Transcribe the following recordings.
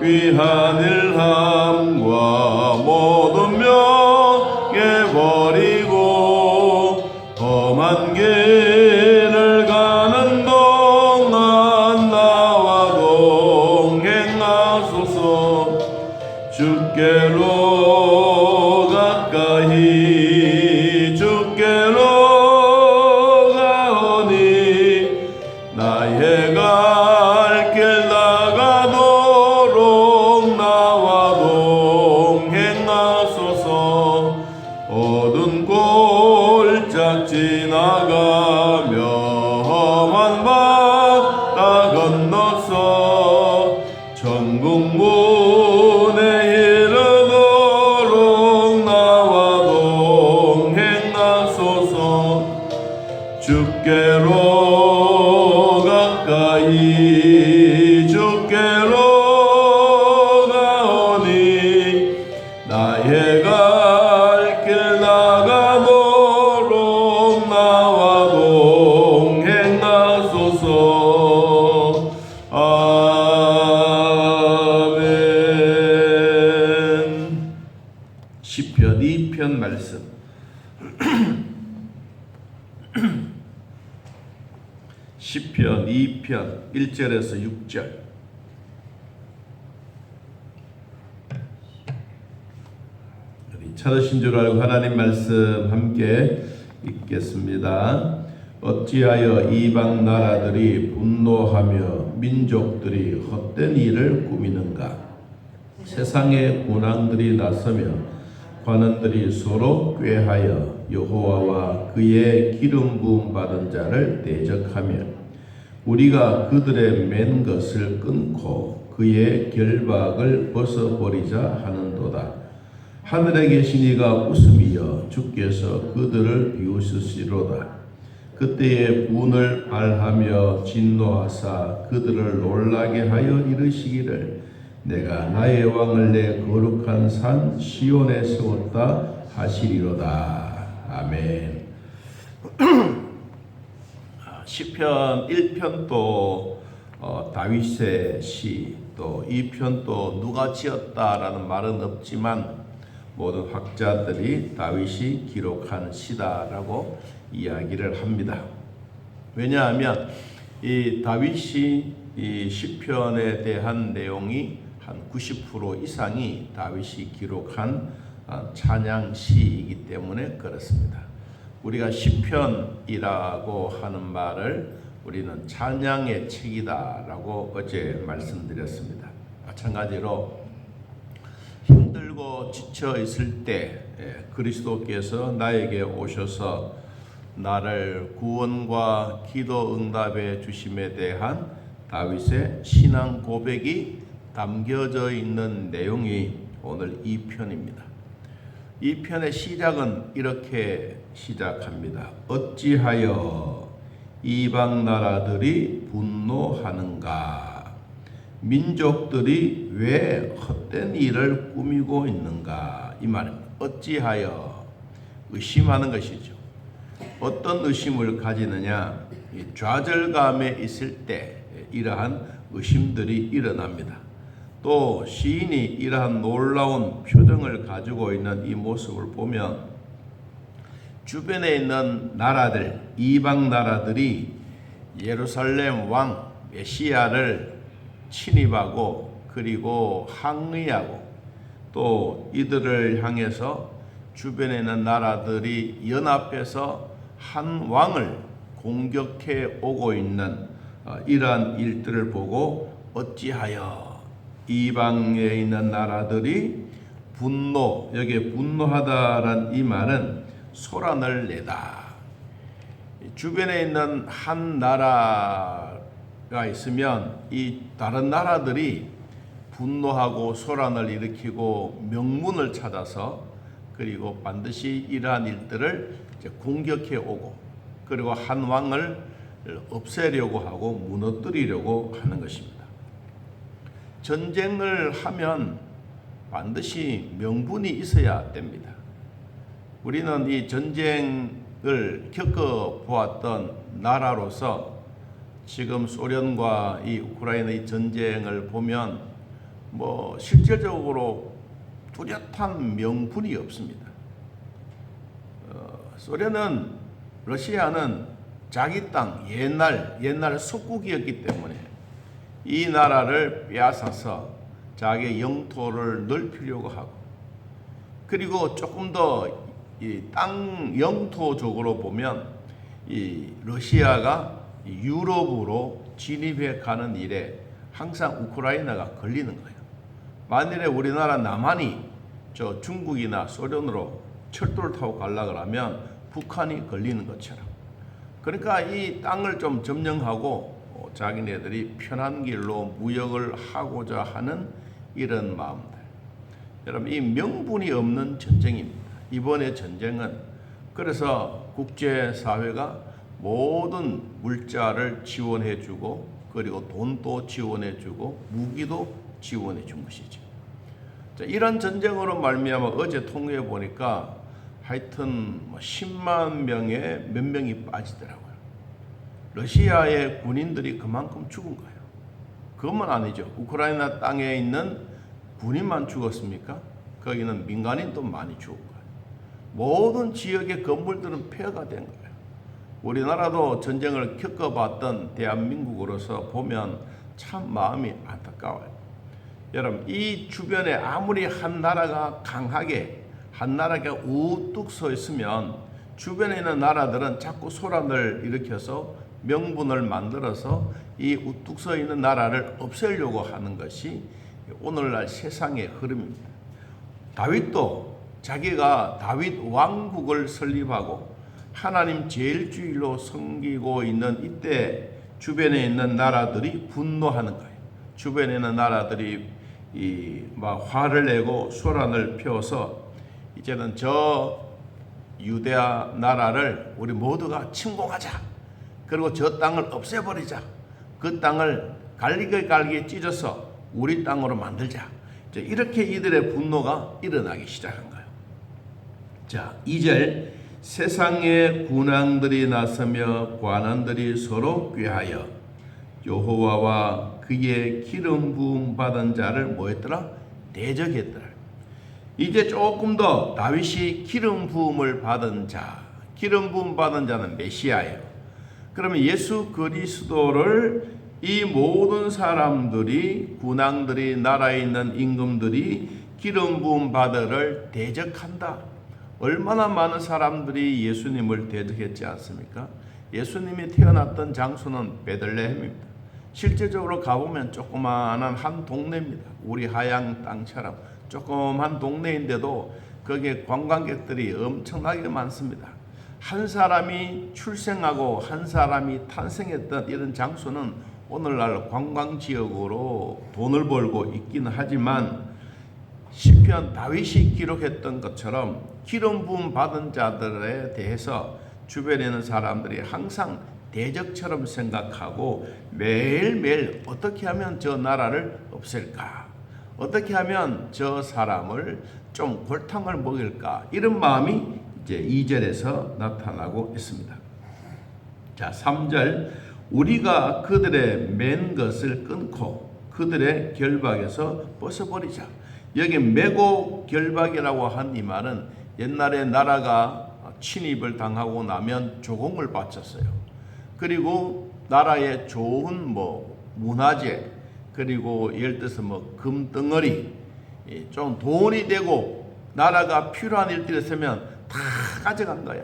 귀한 일함과 모든 명예 버리고 험한 길을 가는 동안 나와 동행하소서. 주께로 가까이 주께로 가오니 나의 갈 길 나가도록 나와 동행하소서. 어두운 골짝 지나가며 험한 바다 건너서 천국 문에 이르도록 나와 동행하소서. 주께로 가까이 주께로 가오니 나의 갈 길 나가도록 나와 동행하소서. 아멘. 시편 2편 말씀. 시편 2편 1절에서 6절. 찾으신 줄 알고 하나님 말씀 함께 읽겠습니다. 어찌하여 이방 나라들이 분노하며 민족들이 헛된 일을 꾸미는가. 세상의 군왕들이 나서며 관원들이 서로 꾀하여 여호와와 그의 기름 부음 받은 자를 대적하며 우리가 그들의 맨 것을 끊고 그의 결박을 벗어버리자 하는도다. 하늘에 계신 이가 웃음이여 주께서 그들을 비웃으시로다. 그때에 분을 발하며 진노하사 그들을 놀라게 하여 이르시기를 내가 나의 왕을 내 거룩한 산 시온에 세웠다 하시리로다. 아멘. 시편 1편도 다윗의 시, 또 2편도 누가 지었다라는 말은 없지만 모든 학자들이 다윗이 기록한 시다라고 이야기를 합니다. 왜냐하면 이 다윗이 이 시편에 대한 내용이 한 90% 이상이 다윗이 기록한 찬양 시이기 때문에 그렇습니다. 우리가 시편이라고 하는 말을 우리는 찬양의 책이다라고 어제 말씀드렸습니다. 마찬가지로 힘들고 지쳐 있을 때 그리스도께서 나에게 오셔서 나를 구원과 기도 응답해 주심에 대한 다윗의 신앙 고백이 담겨져 있는 내용이 오늘 2편입니다. 2편의 시작은 이렇게 시작합니다. 어찌하여 이방 나라들이 분노하는가? 민족들이 왜 헛된 일을 꾸미고 있는가? 이 말입니다. 어찌하여 의심하는 것이죠. 어떤 의심을 가지느냐? 좌절감에 있을 때 이러한 의심들이 일어납니다. 또 시인이 이러한 놀라운 표정을 가지고 있는 이 모습을 보면 주변에 있는 나라들, 이방 나라들이 예루살렘 왕 메시아를 침입하고 그리고 항의하고 또 이들을 향해서 주변에 있는 나라들이 연합해서 한 왕을 공격해 오고 있는 이러한 일들을 보고 어찌하여 이방에 있는 나라들이 분노, 여기에 분노하다란 이 말은 소란을 내다. 주변에 있는 한 나라가 있으면 이 다른 나라들이 분노하고 소란을 일으키고 명분을 찾아서 그리고 반드시 이러한 일들을 공격해 오고 그리고 한 왕을 없애려고 하고 무너뜨리려고 하는 것입니다. 전쟁을 하면 반드시 명분이 있어야 됩니다. 우리는 이 전쟁을 겪어보았던 나라로서 지금 소련과 이 우크라이나의 전쟁을 보면 실질적으로 뚜렷한 명분이 없습니다. 소련은 러시아는 자기 땅 옛날 속국이었기 때문에 이 나라를 빼앗아서 자기 영토를 넓히려고 하고, 그리고 조금 더 이 땅 영토적으로 보면 이 러시아가 유럽으로 진입해 가는 일에 항상 우크라이나가 걸리는 거예요. 만일에 우리나라 남한이 저 중국이나 소련으로 철도를 타고 가려고 하면 북한이 걸리는 것처럼, 그러니까 이 땅을 좀 점령하고 자기네들이 편한 길로 무역을 하고자 하는 이런 마음들. 여러분, 이 명분이 없는 전쟁입니다. 이번의 전쟁은 그래서 국제사회가 모든 물자를 지원해주고, 그리고 돈도 지원해주고, 무기도 지원해준 것이죠. 자, 이런 전쟁으로 말미암아 어제 통계에 보니까 하여튼 10만 명에 몇 명이 빠지더라고요. 러시아의 군인들이 그만큼 죽은 거예요. 그것만 아니죠. 우크라이나 땅에 있는 군인만 죽었습니까? 거기는 민간인도 많이 죽은 거예요. 모든 지역의 건물들은 폐허가 된 거예요. 우리나라도 전쟁을 겪어봤던 대한민국으로서 보면 참 마음이 안타까워요. 여러분, 이 주변에 아무리 한 나라가 강하게, 한 나라가 우뚝 서 있으면 주변에 있는 나라들은 자꾸 소란을 일으켜서 명분을 만들어서 이 우뚝 서 있는 나라를 없애려고 하는 것이 오늘날 세상의 흐름입니다. 다윗도 자기가 다윗 왕국을 설립하고 하나님 제일주의로 섬기고 있는 이때 주변에 있는 나라들이 분노하는 거예요. 주변에 있는 나라들이 막 화를 내고 소란을 피워서 이제는 저 유대아 나라를 우리 모두가 침공하자. 그리고 저 땅을 없애버리자. 그 땅을 갈기갈기 찢어서 우리 땅으로 만들자. 이렇게 이들의 분노가 일어나기 시작한 거예요. 자, 2절, 세상의 군왕들이 나서며 관원들이 서로 꾀하여 여호와와 그의 기름 부음 받은 자를 뭐했더라? 대적했더라. 이제 조금 더 다윗이 기름 부음을 받은 자, 기름 부음 받은 자는 메시아예요. 그러면 예수 그리스도를 이 모든 사람들이, 군왕들이, 나라에 있는 임금들이 기름 부음 받으를 대적한다. 얼마나 많은 사람들이 예수님을 대적했지 않습니까? 예수님이 태어났던 장소는 베들레헴입니다. 실제적으로 가보면 조그마한 한 동네입니다. 우리 하양 땅처럼 조그만 동네인데도 거기에 관광객들이 엄청나게 많습니다. 한 사람이 출생하고 한 사람이 탄생했던 이런 장소는 오늘날 관광지역으로 돈을 벌고 있기는 하지만 시편 다윗이 기록했던 것처럼 기름 부음 받은 자들에 대해서 주변에 있는 사람들이 항상 대적처럼 생각하고 매일매일 어떻게 하면 저 나라를 없앨까? 어떻게 하면 저 사람을 좀 골탕을 먹일까? 이런 마음이 이제 2절에서 나타나고 있습니다. 자, 3절, 우리가 그들의 맨 것을 끊고 그들의 결박에서 벗어버리자. 여기 매고 결박이라고 한 이 말은 옛날에 나라가 침입을 당하고 나면 조공을 바쳤어요. 그리고 나라의 좋은 문화재, 그리고 예를 들어서 금덩어리, 좀 돈이 되고 나라가 필요한 일들이 있으면 다 가져간 거야.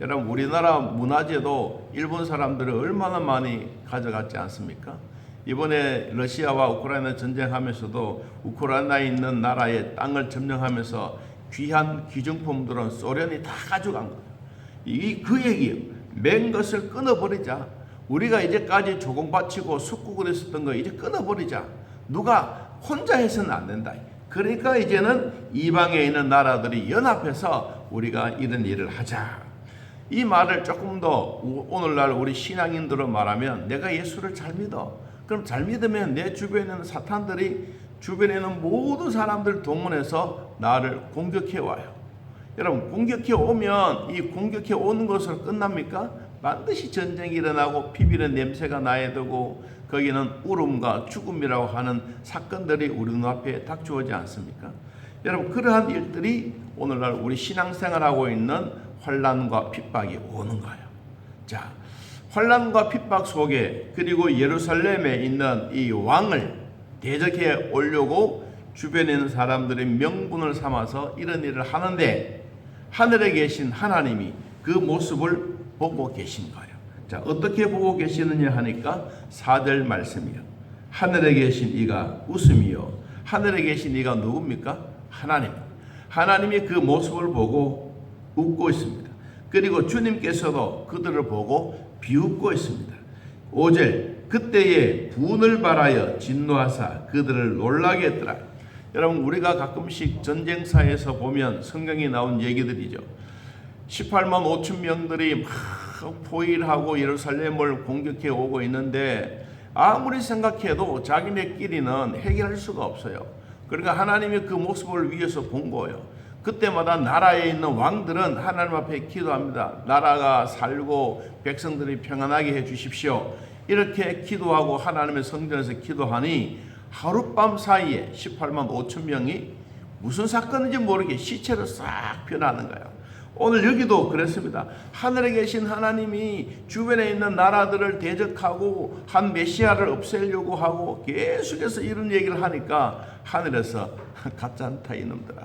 여러분, 우리나라 문화재도 일본 사람들이 얼마나 많이 가져갔지 않습니까? 이번에 러시아와 우크라이나 전쟁하면서도 우크라이나에 있는 나라의 땅을 점령하면서 귀한 기증품들은 소련이 다 가져간 거예요. 그 얘기예요. 맨 것을 끊어버리자. 우리가 이제까지 조공바치고 숙국을 했었던 거 이제 끊어버리자. 누가 혼자 해서는 안 된다. 그러니까 이제는 이방에 있는 나라들이 연합해서 우리가 이런 일을 하자. 이 말을 조금 더 오늘날 우리 신앙인들로 말하면, 내가 예수를 잘 믿어. 그럼 잘 믿으면 내 주변에 있는 사탄들이 주변에 있는 모든 사람들 동원해서 나를 공격해 와요. 여러분, 공격해 오면 이 공격해 오는 것으로 끝납니까? 반드시 전쟁이 일어나고 피비린 냄새가 나야 되고 거기는 울음과 죽음이라고 하는 사건들이 우리 눈앞에 닥쳐오지 않습니까? 여러분, 그러한 일들이 오늘날 우리 신앙생활하고 있는 환난과 핍박이 오는 거예요. 자, 환난과 핍박 속에 그리고 예루살렘에 있는 이 왕을 대적해 오려고 주변에 있는 사람들의 명분을 삼아서 이런 일을 하는데 하늘에 계신 하나님이 그 모습을 보고 계신 거예요. 자, 어떻게 보고 계시느냐 하니까 4절 말씀이요. 하늘에 계신 이가 웃음이요. 하늘에 계신 이가 누굽니까? 하나님. 하나님이 그 모습을 보고 웃고 있습니다. 그리고 주님께서도 그들을 보고 비웃고 있습니다. 5절 그때에 분을 발하여 진노하사 그들을 놀라게 했더라. 여러분, 우리가 가끔씩 전쟁사에서 보면 성경에 나온 얘기들이죠. 18만 5천 명들이 막 포위하고 예루살렘을 공격해 오고 있는데 아무리 생각해도 자기네끼리는 해결할 수가 없어요. 그러니까 하나님이 그 모습을 위해서 본 거예요. 그때마다 나라에 있는 왕들은 하나님 앞에 기도합니다. 나라가 살고 백성들이 평안하게 해 주십시오. 이렇게 기도하고 하나님의 성전에서 기도하니 하룻밤 사이에 18만 5천 명이 무슨 사건인지 모르게 시체로 싹 변하는 거예요. 오늘 여기도 그랬습니다. 하늘에 계신 하나님이 주변에 있는 나라들을 대적하고 한 메시아를 없애려고 하고 계속해서 이런 얘기를 하니까 하늘에서 가짜다 이놈들아.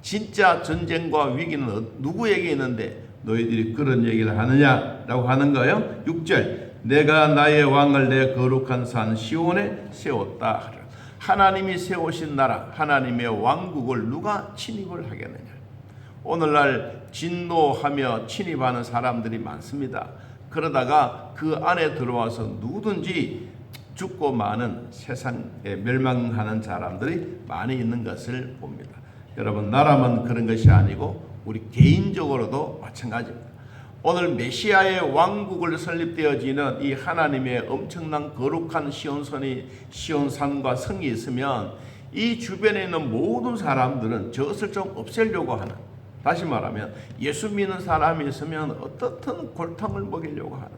진짜 전쟁과 위기는 누구에게 있는데 너희들이 그런 얘기를 하느냐라고 하는 거예요. 6절 내가 나의 왕을 내 거룩한 산 시온에 세웠다. 하나님이 세우신 나라 하나님의 왕국을 누가 침입을 하겠느냐. 오늘날 진노하며 침입하는 사람들이 많습니다. 그러다가 그 안에 들어와서 누구든지 죽고 마는 세상에 멸망하는 사람들이 많이 있는 것을 봅니다. 여러분, 나라만 그런 것이 아니고 우리 개인적으로도 마찬가지입니다. 오늘 메시아의 왕국을 설립되어지는 이 하나님의 엄청난 거룩한 시온산과 성이 있으면 이 주변에 있는 모든 사람들은 저것을 좀 없애려고 하는, 다시 말하면 예수 믿는 사람이 있으면 어떻든 골탕을 먹이려고 하는,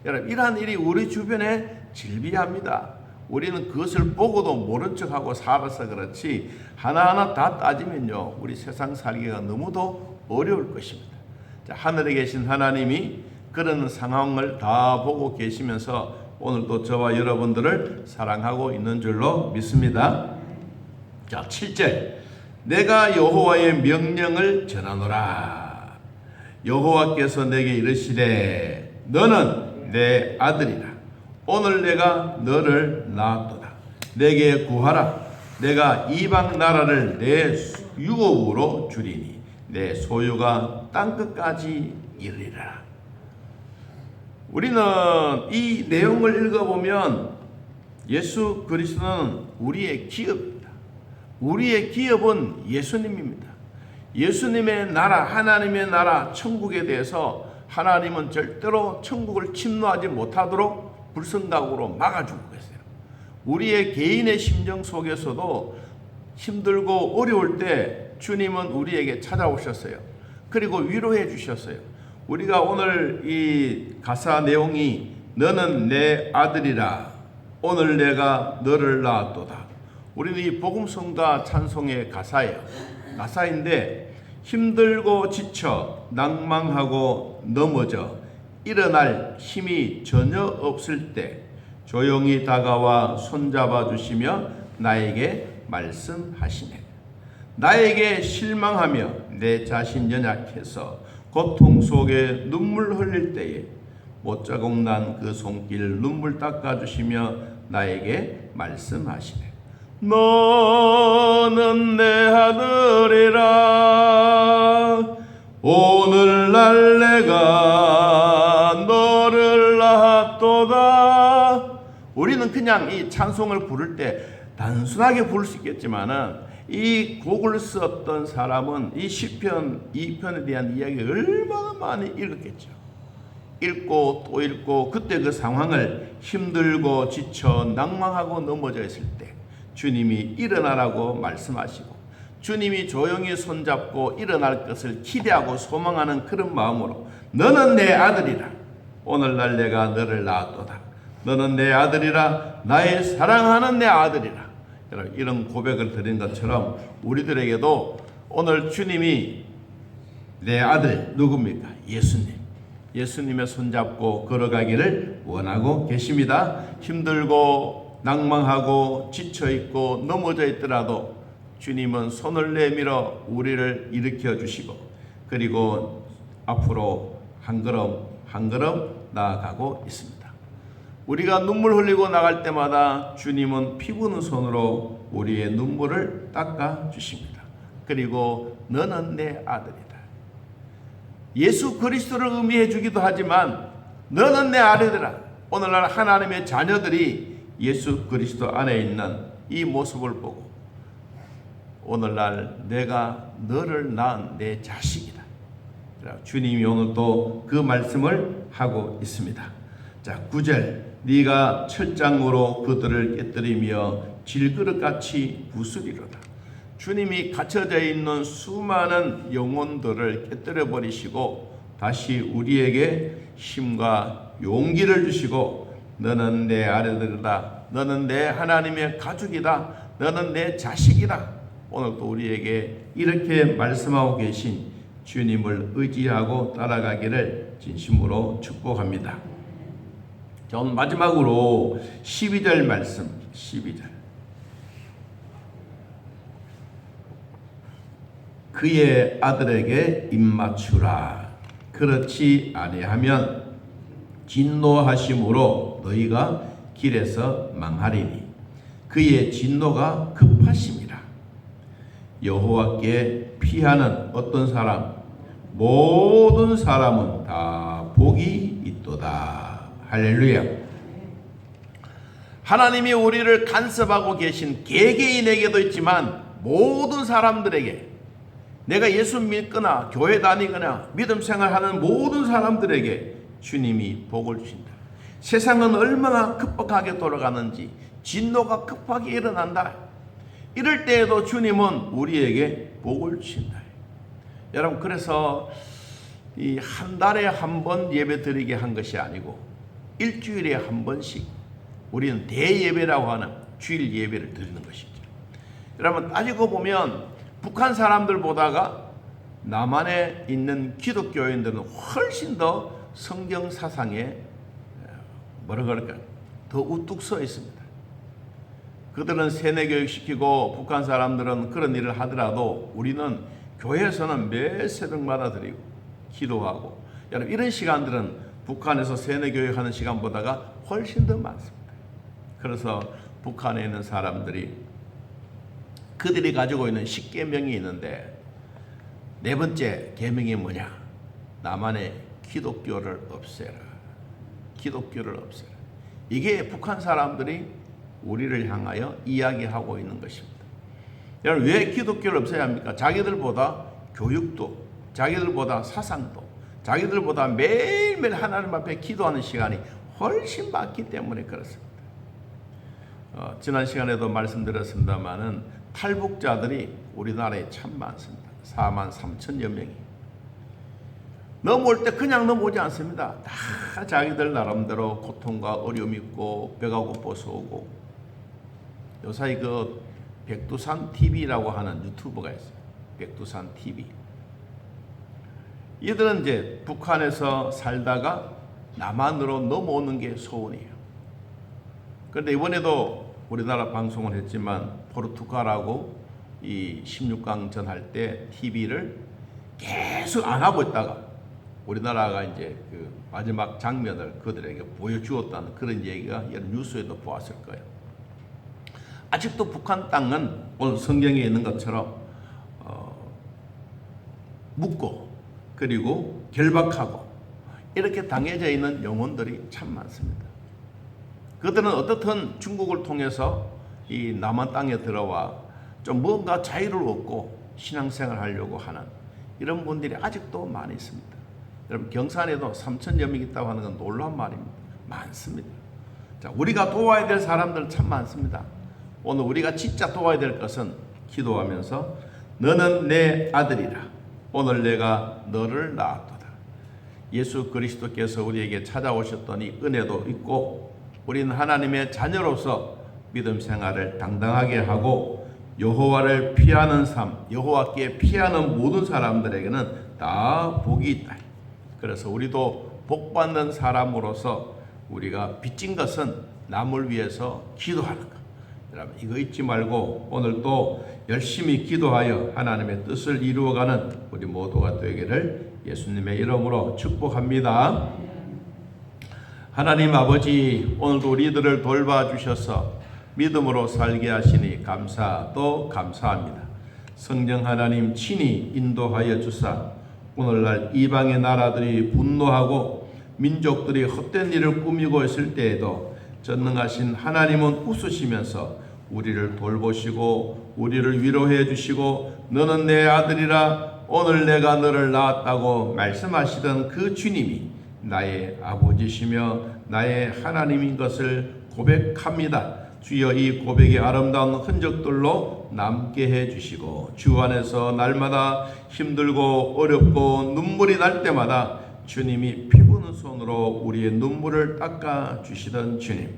여러분 이러한 일이 우리 주변에 질비합니다. 우리는 그것을 보고도 모른 척하고 살아서 그렇지 하나하나 다 따지면요 우리 세상 살기가 너무도 어려울 것입니다. 자, 하늘에 계신 하나님이 그런 상황을 다 보고 계시면서 오늘도 저와 여러분들을 사랑하고 있는 줄로 믿습니다. 자, 7절 내가 여호와의 명령을 전하노라. 여호와께서 내게 이르시되 너는 내 아들이라. 오늘 내가 너를 낳았도다. 내게 구하라. 내가 이방 나라를 내 유업으로 주리니 내 소유가 땅끝까지 이르리라. 우리는 이 내용을 읽어보면 예수 그리스도는 우리의 기업입니다. 우리의 기업은 예수님입니다. 예수님의 나라, 하나님의 나라, 천국에 대해서 하나님은 절대로 천국을 침노하지 못하도록 불성각으로 막아주고 계세요. 우리의 개인의 심정 속에서도 힘들고 어려울 때 주님은 우리에게 찾아오셨어요. 그리고 위로해 주셨어요. 우리가 오늘 이 가사 내용이 너는 내 아들이라 오늘 내가 너를 낳았도다. 우리는 이 복음성가 찬송의 가사예요. 가사인데 힘들고 지쳐 낭망하고 넘어져 일어날 힘이 전혀 없을 때 조용히 다가와 손잡아 주시며 나에게 말씀하시네. 나에게 실망하며 내 자신 연약해서 고통 속에 눈물 흘릴 때에 못자국 난 그 손길 눈물 닦아주시며 나에게 말씀하시네. 너는 내 아들이라 오늘날 내가 너를 낳았도다. 우리는 그냥 이 찬송을 부를 때 단순하게 부를 수 있겠지만은 이 곡을 썼던 사람은 이 시편 2편에 대한 이야기를 얼마나 많이 읽었겠죠. 읽고 또 읽고 그때 그 상황을 힘들고 지쳐 낭망하고 넘어져 있을 때 주님이 일어나라고 말씀하시고 주님이 조용히 손잡고 일어날 것을 기대하고 소망하는 그런 마음으로 너는 내 아들이라 오늘날 내가 너를 낳았도다. 너는 내 아들이라, 나의 사랑하는 내 아들이라. 여러분, 이런 고백을 드린 것처럼 우리들에게도 오늘 주님이 내 아들 누굽니까? 예수님. 예수님의 손잡고 걸어가기를 원하고 계십니다. 힘들고 낭망하고 지쳐있고 넘어져 있더라도 주님은 손을 내밀어 우리를 일으켜 주시고, 그리고 앞으로 한 걸음 한 걸음 나아가고 있습니다. 우리가 눈물 흘리고 나갈 때마다 주님은 피 부는 손으로 우리의 눈물을 닦아 주십니다. 그리고 너는 내 아들이다. 예수 그리스도를 의미해 주기도 하지만 너는 내 아들이라. 오늘날 하나님의 자녀들이 예수 그리스도 안에 있는 이 모습을 보고 오늘날 내가 너를 낳은 내 자식이다. 주님이 오늘 또 그 말씀을 하고 있습니다. 자, 9절. 네가 철장으로 그들을 깨뜨리며 질그릇같이 부수리로다. 주님이 갇혀져 있는 수많은 영혼들을 깨뜨려 버리시고 다시 우리에게 힘과 용기를 주시고 너는 내 아들이다. 너는 내 하나님의 가족이다. 너는 내 자식이다. 오늘 또 우리에게 이렇게 말씀하고 계신 주님을 의지하고 따라가기를 진심으로 축복합니다. 자, 오늘 마지막으로 12절 말씀, 12절. 그의 아들에게 입맞추라. 그렇지 아니하면 진노하심으로 너희가 길에서 망하리니 그의 진노가 급하심이라. 여호와께 피하는 어떤 사람, 모든 사람은 다 복이 있도다. 할렐루야. 하나님이 우리를 간섭하고 계신 개개인에게도 있지만 모든 사람들에게, 내가 예수 믿거나 교회 다니거나 믿음 생활하는 모든 사람들에게 주님이 복을 주신다. 세상은 얼마나 급박하게 돌아가는지, 진노가 급하게 일어난다. 이럴 때에도 주님은 우리에게 복을 주신다. 여러분, 그래서 이 한 달에 한 번 예배 드리게 한 것이 아니고 일주일에 한 번씩 우리는 대예배라고 하는 주일 예배를 드리는 것이죠. 여러분, 따지고 보면 북한 사람들보다가 남한에 있는 기독교인들은 훨씬 더 성경 사상에 뭐라 그럴까, 더 우뚝 서 있습니다. 그들은 세뇌교육 시키고 북한 사람들은 그런 일을 하더라도 우리는 교회에서는 매 새벽마다 드리고 기도하고, 여러분, 이런 시간들은 북한에서 세뇌교육하는 시간보다가 훨씬 더 많습니다. 그래서 북한에 있는 사람들이 그들이 가지고 있는 10계명이 있는데 네 번째 계명이 뭐냐? 남한의 기독교를 없애라. 기독교를 없애라. 이게 북한 사람들이 우리를 향하여 이야기하고 있는 것입니다. 여러분, 왜 기독교를 없애야 합니까? 자기들보다 교육도, 자기들보다 사상도, 자기들보다 매일매일 하나님 앞에 기도하는 시간이 훨씬 많기 때문에 그렇습니다. 지난 시간에도 말씀드렸습니다마는 탈북자들이 우리나라에 참 많습니다. 43,000여 명이. 넘어올 때 그냥 넘어오지 않습니다. 다 자기들 나름대로 고통과 어려움이 있고 배가 고파서 오고. 요사이 그 백두산 TV라고 하는 유튜버가 있어요. 백두산 TV. 이들은 이제 북한에서 살다가 남한으로 넘어오는 게 소원이에요. 그런데 이번에도 우리나라 방송을 했지만 포르투갈하고 이 16강전 할 때 TV를 계속 안 하고 있다가 우리나라가 이제 그 마지막 장면을 그들에게 보여주었다는 그런 얘기가 여러 뉴스에도 보았을 거예요. 아직도 북한 땅은 오늘 성경에 있는 것처럼 묻고 그리고 결박하고 이렇게 당해져 있는 영혼들이 참 많습니다. 그들은 어떻든 중국을 통해서 이 남한 땅에 들어와 좀 뭔가 자유를 얻고 신앙생활 하려고 하는 이런 분들이 아직도 많이 있습니다. 여러분, 경산에도 3,000여 명 있다고 하는 건 놀라운 말입니다. 많습니다. 자, 우리가 도와야 될 사람들 참 많습니다. 오늘 우리가 진짜 도와야 될 것은 기도하면서 너는 내 아들이라. 오늘 내가 너를 낳았도다. 예수 그리스도께서 우리에게 찾아오셨던 이 은혜도 있고 우리는 하나님의 자녀로서 믿음 생활을 당당하게 하고 여호와를 피하는 삶, 여호와께 피하는 모든 사람들에게는 다 복이 있다. 그래서 우리도 복받는 사람으로서 우리가 빚진 것은 남을 위해서 기도하는 것. 여러분 이거 잊지 말고 오늘 또 열심히 기도하여 하나님의 뜻을 이루어가는 우리 모두가 되기를 예수님의 이름으로 축복합니다. 하나님 아버지, 오늘도 우리들을 돌봐주셔서 믿음으로 살게 하시니 감사 또 감사합니다. 성령 하나님 친히 인도하여 주사 오늘날 이방의 나라들이 분노하고 민족들이 헛된 일을 꾸미고 있을 때에도 전능하신 하나님은 웃으시면서 우리를 돌보시고 우리를 위로해 주시고 너는 내 아들이라 오늘 내가 너를 낳았다고 말씀하시던 그 주님이 나의 아버지시며 나의 하나님인 것을 고백합니다. 주여 이 고백의 아름다운 흔적들로 남게 해주시고 주 안에서 날마다 힘들고 어렵고 눈물이 날 때마다 주님이 피부는 손으로 우리의 눈물을 닦아주시던 주님,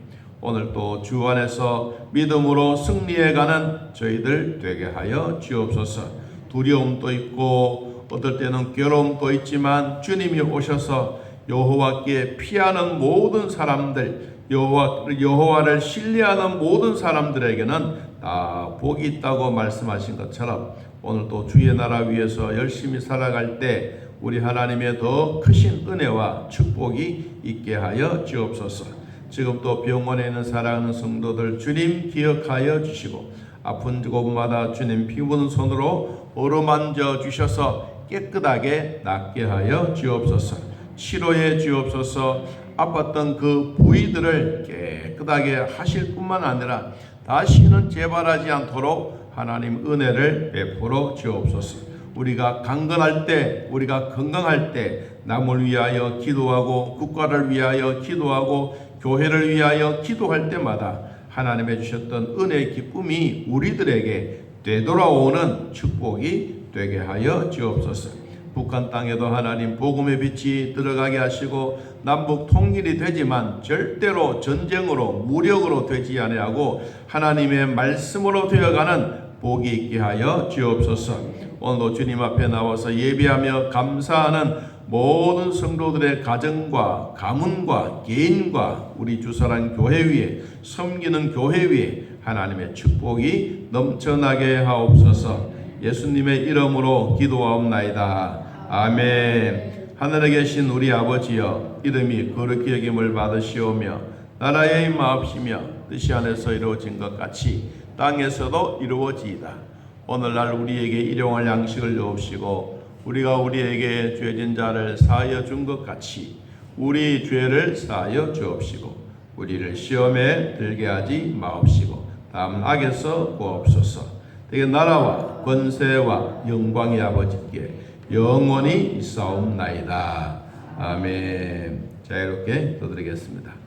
오늘도 주 안에서 믿음으로 승리해가는 저희들 되게 하여 주옵소서. 두려움도 있고 어떨 때는 괴로움도 있지만 주님이 오셔서 여호와께 피하는 모든 사람들, 여호와를 신뢰하는 모든 사람들에게는 다 복이 있다고 말씀하신 것처럼 오늘도 주의 나라 위해서 열심히 살아갈 때 우리 하나님의 더 크신 은혜와 축복이 있게 하여 주옵소서. 지금 또 병원에 있는 사랑하는 성도들 주님 기억하여 주시고 아픈 곳마다 주님 피부는 손으로 어루만져 주셔서 깨끗하게 낫게 하여 주옵소서. 치료해 주옵소서. 아팠던 그 부위들을 깨끗하게 하실 뿐만 아니라 다시는 재발하지 않도록 하나님 은혜를 베풀어 주옵소서. 우리가 강건할 때, 우리가 건강할 때 남을 위하여 기도하고 국가를 위하여 기도하고 교회를 위하여 기도할 때마다 하나님의 주셨던 은혜의 기쁨이 우리들에게 되돌아오는 축복이 되게 하여 주옵소서. 북한 땅에도 하나님 복음의 빛이 들어가게 하시고 남북 통일이 되지만 절대로 전쟁으로 무력으로 되지 아니하고 하나님의 말씀으로 되어가는 복이 있게 하여 주옵소서. 오늘도 주님 앞에 나와서 예배하며 감사하는 모든 성도들의 가정과 가문과 개인과 우리 주사랑 교회 위에 섬기는 교회 위에 하나님의 축복이 넘쳐나게 하옵소서. 예수님의 이름으로 기도하옵나이다. 아멘. 하늘에 계신 우리 아버지여, 이름이 거룩히 여김을 받으시오며 나라의 임하옵시며 뜻이 안에서 이루어진 것 같이 땅에서도 이루어지이다. 오늘날 우리에게 일용할 양식을 주옵시고 우리가 우리에게 죄진 자를 사하여 준 것 같이 우리 죄를 사하여 주옵시고 우리를 시험에 들게 하지 마옵시고 다음 악에서 구하옵소서. 되게 나라와 권세와 영광이 아버지께 영원히 있사옵나이다. 아멘. 자, 이렇게 기도드리겠습니다.